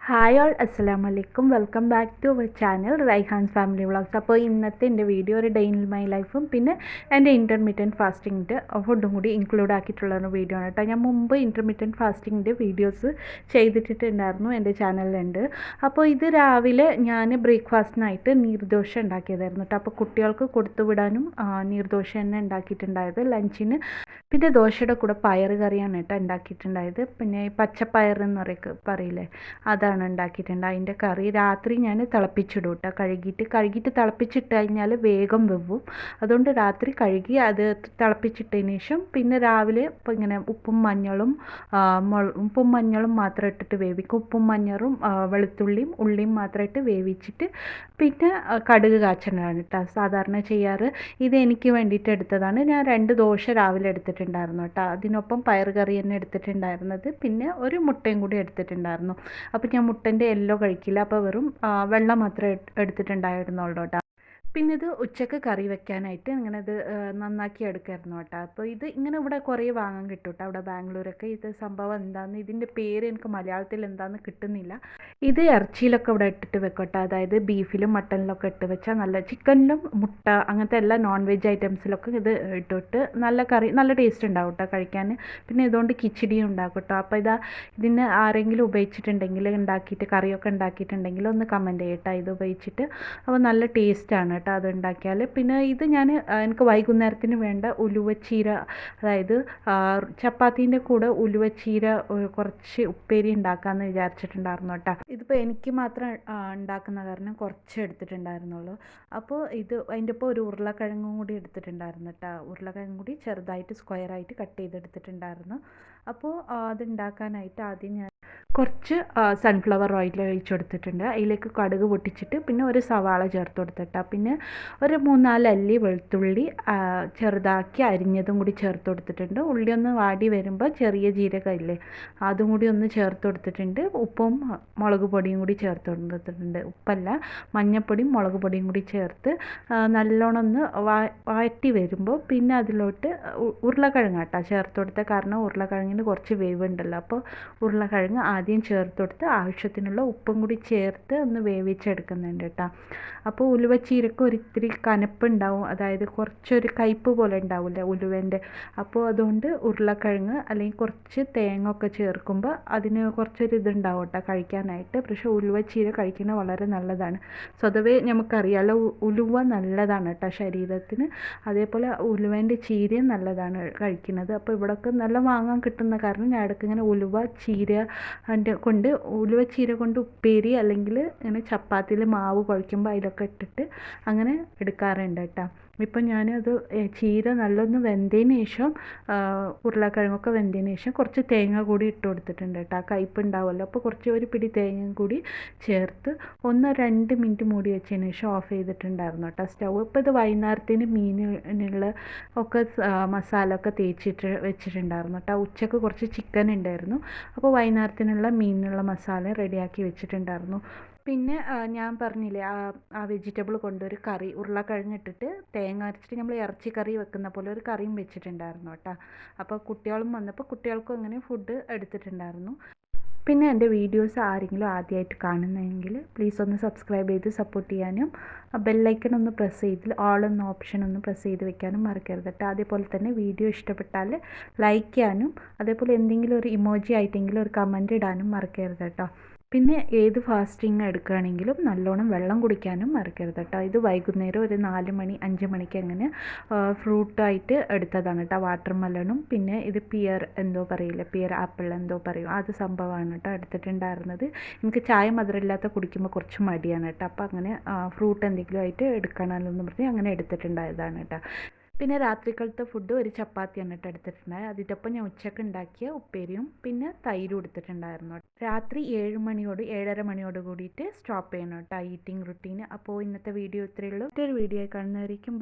Hi all, അസ്സലാമു അലൈക്കും. Welcome back to our channel Raihan's family vlogs. അപ്പോൾ ഇന്നത്തെ എൻ്റെ വീഡിയോ ഒരു ഡേ ഇൻ മൈ ലൈഫും പിന്നെ എൻ്റെ ഇൻ്റർമീഡിയൻറ്റ് ഫാസ്റ്റിങ്ങിൻ്റെ ഫുഡും കൂടി ഇൻക്ലൂഡ് ആക്കിയിട്ടുള്ള ഒരു വീഡിയോ ആണ് കേട്ടോ. ഞാൻ മുമ്പ് ഇൻ്റർമീഡിയൻറ്റ് ഫാസ്റ്റിങ്ങിൻ്റെ വീഡിയോസ് ചെയ്തിട്ടുണ്ടായിരുന്നു, എൻ്റെ ചാനലിലുണ്ട്. അപ്പോൾ ഇത് രാവിലെ ഞാൻ ബ്രേക്ക്ഫാസ്റ്റിനായിട്ട് നീർദോശ ഉണ്ടാക്കിയതായിരുന്നു കേട്ടോ. അപ്പോൾ കുട്ടികൾക്ക് കൊടുത്തു വിടാനും നീർദോശ തന്നെ ഉണ്ടാക്കിയിട്ടുണ്ടായത് ലഞ്ചിന്. പിന്നെ ദോശയുടെ കൂടെ പയർ കറിയാണ് കേട്ടോ ഉണ്ടാക്കിയിട്ടുണ്ടായത്. പിന്നെ പച്ചപ്പയർ എന്ന് പറയില്ലേ, അതാണ് ഉണ്ടാക്കിയിട്ടുണ്ട്. അതിൻ്റെ കറി രാത്രി ഞാൻ തിളപ്പിച്ചിടും കേട്ടോ. കഴുകിയിട്ട് തിളപ്പിച്ചിട്ട് കഴിഞ്ഞാൽ വേഗം വെവും. അതുകൊണ്ട് രാത്രി കഴുകി അത് തിളപ്പിച്ചിട്ടതിന് ശേഷം പിന്നെ രാവിലെ ഇപ്പോൾ ഇങ്ങനെ ഉപ്പും മഞ്ഞളും മാത്രം ഇട്ടിട്ട് വേവിക്കും. ഉപ്പും മഞ്ഞളും വെളുത്തുള്ളിയും ഉള്ളിയും മാത്രം ഇട്ട് വേവിച്ചിട്ട് പിന്നെ കടുക് കാച്ചലാണ് കേട്ടോ സാധാരണ ചെയ്യാറ്. ഇത് എനിക്ക് വേണ്ടിയിട്ട് എടുത്തതാണ്. ഞാൻ 2 ദോശ രാവിലെ എടുത്തിട്ടുണ്ടായിരുന്നു കേട്ടോ. അതിനൊപ്പം പയർ കറി തന്നെ എടുത്തിട്ടുണ്ടായിരുന്നത്. പിന്നെ ഒരു മുട്ടയും കൂടി എടുത്തിട്ടുണ്ടായിരുന്നു. അപ്പോൾ ഞാൻ മുട്ടൻ്റെ യെല്ലോ കഴിക്കില്ല, അപ്പോൾ വെറും വെള്ളം മാത്രമേ എടുത്തിട്ടുണ്ടായിരുന്നുള്ളൂ കേട്ടോ. പിന്നെ ഇത് ഉച്ചക്ക് കറി വെക്കാനായിട്ട് ഇങ്ങനെ ഇത് നന്നാക്കി എടുക്കായിരുന്നു കേട്ടോ. അപ്പോൾ ഇത് ഇങ്ങനെ ഇവിടെ കുറേ വാങ്ങാൻ കിട്ടും കേട്ടോ, അവിടെ ബാംഗ്ലൂരൊക്കെ. ഇത് സംഭവം എന്താണെന്ന്, ഇതിൻ്റെ പേര് എനിക്ക് മലയാളത്തിൽ എന്താണെന്ന് കിട്ടുന്നില്ല. ഇത് ഇറച്ചിയിലൊക്കെ ഇവിടെ ഇട്ടിട്ട് വെക്കും കേട്ടോ. അതായത് ബീഫിലും മട്ടനിലൊക്കെ ഇട്ട് വെച്ചാൽ നല്ല, ചിക്കനിലും മുട്ട അങ്ങനത്തെ എല്ലാ നോൺ വെജ് ഐറ്റംസിലൊക്കെ ഇത് ഇട്ടിട്ട് നല്ല കറി, നല്ല ടേസ്റ്റ് ഉണ്ടാവും കേട്ടോ കഴിക്കാൻ. പിന്നെ ഇതുകൊണ്ട് കിച്ചടിയും ഉണ്ടാക്കും കേട്ടോ. അപ്പോൾ ഇതിന് ആരെങ്കിലും ഉപയോഗിച്ചിട്ടുണ്ടെങ്കിൽ, ഉണ്ടാക്കിയിട്ട് കറിയൊക്കെ ഉണ്ടാക്കിയിട്ടുണ്ടെങ്കിൽ ഒന്ന് കമൻറ്റ് ചെയ്യട്ടോ ഇത് ഉപയോഗിച്ചിട്ട്. അപ്പോൾ നല്ല ടേസ്റ്റാണ് കേട്ടോ അത് ഉണ്ടാക്കിയാൽ. പിന്നെ ഇത് എനിക്ക് വൈകുന്നേരത്തിന് വേണ്ട ഉലുവച്ചീര, അതായത് ചപ്പാത്തീൻ്റെ കൂടെ ഉലുവച്ചീര കുറച്ച് ഉപ്പേരി ഉണ്ടാക്കാമെന്ന് വിചാരിച്ചിട്ടുണ്ടായിരുന്നു കേട്ടോ. ഇതിപ്പോൾ എനിക്ക് മാത്രം ഉണ്ടാക്കുന്ന കാരണം കുറച്ച് എടുത്തിട്ടുണ്ടായിരുന്നുള്ളൂ. അപ്പോൾ അതിൻ്റെ ഇപ്പോൾ ഒരു ഉരുളക്കിഴങ്ങും കൂടി എടുത്തിട്ടുണ്ടായിരുന്നു കേട്ടോ. ഉരുളക്കിഴങ്ങും കൂടി ചെറുതായിട്ട് സ്ക്വയറായിട്ട് കട്ട് ചെയ്തെടുത്തിട്ടുണ്ടായിരുന്നു. അപ്പോൾ അത് ഉണ്ടാക്കാനായിട്ട് ആദ്യം ഞാൻ കുറച്ച് സൺഫ്ലവർ ഓയിൽ ഒഴിച്ച് കൊടുത്തിട്ടുണ്ട്. അതിലേക്ക് കടുക് പൊട്ടിച്ചിട്ട് പിന്നെ ഒരു സവാള ചേർത്ത് കൊടുത്തിട്ടാ. പിന്നെ ഒരു 3-4 അല്ലി വെളുത്തുള്ളി ചെറുതാക്കി അരിഞ്ഞതും കൂടി ചേർത്ത് കൊടുത്തിട്ടുണ്ട്. ഉള്ളി ഒന്ന് വാടി വരുമ്പോൾ ചെറിയ ജീരകം ഇല്ലേ, അതും കൂടി ഒന്ന് ചേർത്ത് കൊടുത്തിട്ടുണ്ട്. ഉപ്പും മുളക് പൊടിയും കൂടി ചേർത്ത് കൊടുത്തിട്ടുണ്ട്. ഉപ്പല്ല, മഞ്ഞൾപ്പൊടിയും മുളക് പൊടിയും കൂടി ചേർത്ത് നല്ലോണം ഒന്ന് വഴറ്റി വരുമ്പോൾ പിന്നെ അതിലോട്ട് ഉരുളക്കിഴങ്ങ് കേട്ടോ ചേർത്ത് കൊടുത്ത. കാരണം ഉരുളക്കിഴങ്ങിന് കുറച്ച് വേവുണ്ടല്ലോ. അപ്പോൾ ഉരുളക്കിഴങ്ങ് ആദ്യം ചേർത്ത് കൊടുത്ത് ആവശ്യത്തിനുള്ള ഉപ്പും കൂടി ചേർത്ത് ഒന്ന് വേവിച്ചെടുക്കുന്നുണ്ട് കേട്ടോ. അപ്പോൾ ഉലുവച്ചീരക്ക് ഒരിത്തിരി കനപ്പുണ്ടാവും, അതായത് കുറച്ചൊരു കയ്പ്പ് പോലെ ഉണ്ടാവില്ല ഉലുവേൻ്റെ. അപ്പോൾ അതുകൊണ്ട് ഉരുളക്കിഴങ്ങ് അല്ലെങ്കിൽ കുറച്ച് തേങ്ങ ഒക്കെ ചേർക്കുമ്പോൾ അതിന് കുറച്ചൊരു ഇതുണ്ടാവും കേട്ടോ കഴിക്കാനായിട്ട്. പക്ഷേ ഉലുവച്ചീര കഴിക്കുന്നത് വളരെ നല്ലതാണ്. സ്വതവേ നമുക്കറിയാമല്ലോ ഉലുവ നല്ലതാണ് കേട്ടോ ശരീരത്തിന്. അതേപോലെ ഉലുവേൻ്റെ ചീരയും നല്ലതാണ് കഴിക്കുന്നത്. അപ്പോൾ ഇവിടെയൊക്കെ നല്ല വാങ്ങാൻ കിട്ടുന്ന കാരണം ഞാൻ ഇടയ്ക്ക് ഇങ്ങനെ ഉലുവച്ചീര കൊണ്ട് ഉപ്പേരി അല്ലെങ്കിൽ ഇങ്ങനെ ചപ്പാത്തിയിൽ മാവ് കുഴയ്ക്കുമ്പോൾ അതിലൊക്കെ ഇട്ടിട്ട് അങ്ങനെ എടുക്കാറുണ്ട് കേട്ടോ. ഇപ്പം ഞാനത് ചീര നല്ലൊന്ന് വെന്തതിന് ശേഷം ഉരുളക്കിഴങ്ങൊക്കെ വെന്തതിന് ശേഷം കുറച്ച് തേങ്ങ കൂടി ഇട്ട് കൊടുത്തിട്ടുണ്ട് കേട്ടോ. കയ്പ്പ് ഉണ്ടാവുമല്ലോ, അപ്പോൾ കുറച്ച് ഒരു പിടി തേങ്ങ കൂടി ചേർത്ത് 1-2 മിനിറ്റ് മൂടി വെച്ചതിന് ശേഷം ഓഫ് ചെയ്തിട്ടുണ്ടായിരുന്നു കേട്ടോ സ്റ്റൗ. ഇപ്പോൾ ഇത് വൈകുന്നേരത്തിന് മീനിനുള്ള ഒക്കെ മസാല ഒക്കെ തേച്ചിട്ട് വെച്ചിട്ടുണ്ടായിരുന്നു കേട്ടോ. ഉച്ചക്ക് കുറച്ച് ചിക്കൻ ഉണ്ടായിരുന്നു, അപ്പോൾ വൈകുന്നേരത്തിനുള്ള മീനിനുള്ള മസാല റെഡിയാക്കി വെച്ചിട്ടുണ്ടായിരുന്നു. പിന്നെ ഞാൻ പറഞ്ഞില്ലേ ആ വെജിറ്റബിൾ കൊണ്ടൊരു കറി, ഉരുളക്കിഴങ്ങ് ഇട്ടിട്ട് തേങ്ങ അരച്ചിട്ട് നമ്മൾ ഇറച്ചി കറി വെക്കുന്ന പോലെ ഒരു കറിയും വെച്ചിട്ടുണ്ടായിരുന്നു കേട്ടോ. അപ്പോൾ കുട്ടികളും വന്നപ്പോൾ കുട്ടികൾക്കും അങ്ങനെ ഫുഡ് എടുത്തിട്ടുണ്ടായിരുന്നു. പിന്നെ എൻ്റെ വീഡിയോസ് ആരെങ്കിലും ആദ്യമായിട്ട് കാണുന്നതെങ്കിൽ പ്ലീസ് ഒന്ന് സബ്സ്ക്രൈബ് ചെയ്ത് സപ്പോർട്ട് ചെയ്യാനും ബെല്ലൈക്കൺ ഒന്ന് പ്രസ് ചെയ്ത് ഓൾ എന്ന ഓപ്ഷൻ ഒന്ന് പ്രസ് ചെയ്ത് വെക്കാനും മറക്കരുത് കേട്ടോ. അതേപോലെ തന്നെ വീഡിയോ ഇഷ്ടപ്പെട്ടാൽ ലൈക്ക് ചെയ്യാനും അതേപോലെ എന്തെങ്കിലും ഒരു ഇമോജി ആയിട്ടെങ്കിലും ഒരു കമൻറ്റ് ഇടാനും മറക്കരുത് കേട്ടോ. പിന്നെ ഏത് ഫാസ്റ്റിംഗ് എടുക്കുകയാണെങ്കിലും നല്ലോണം വെള്ളം കുടിക്കാനും മറക്കരുത് കേട്ടോ. ഇത് വൈകുന്നേരം ഒരു 4 മണി 5 മണിക്ക് അങ്ങനെ ഫ്രൂട്ടായിട്ട് എടുത്തതാണ് കേട്ടോ. വാട്ടർ മെലണും പിന്നെ ഇത് പിയർ എന്തോ പറയില്ല, പിയർ ആപ്പിൾ എന്തോ പറയും, അത് സംഭവമാണ് കേട്ടോ എടുത്തിട്ടുണ്ടായിരുന്നത്. എനിക്ക് ചായ മധുരമില്ലാത്ത കുടിക്കുമ്പോൾ കുറച്ച് മടിയാണ് കേട്ടോ. അപ്പോൾ അങ്ങനെ ഫ്രൂട്ട് എന്തെങ്കിലും ആയിട്ട് എടുക്കണമല്ലോ എന്ന് പറഞ്ഞ് അങ്ങനെ എടുത്തിട്ടുണ്ടായതാണ് കേട്ടോ. പിന്നെ രാത്രിക്കാലത്തെ ഫുഡ് ഒരു ചപ്പാത്തിയാണ് കേട്ടോ എടുത്തിട്ടുണ്ടായത്. അതിൻ്റെ ഞാൻ ഉച്ചക്ക് ഉണ്ടാക്കിയ ഉപ്പേരിയും പിന്നെ തൈരും എടുത്തിട്ടുണ്ടായിരുന്നു. രാത്രി 7-7:30 മണിയോട് കൂടിയിട്ട് സ്റ്റോപ്പ് ചെയ്യണം കേട്ടോ ഈറ്റിംഗ് റുട്ടീന്. അപ്പോൾ ഇന്നത്തെ വീഡിയോ ഇത്രയേ ഉള്ളൂ. മറ്റൊരു വീഡിയോ കാണുന്നവരേക്കും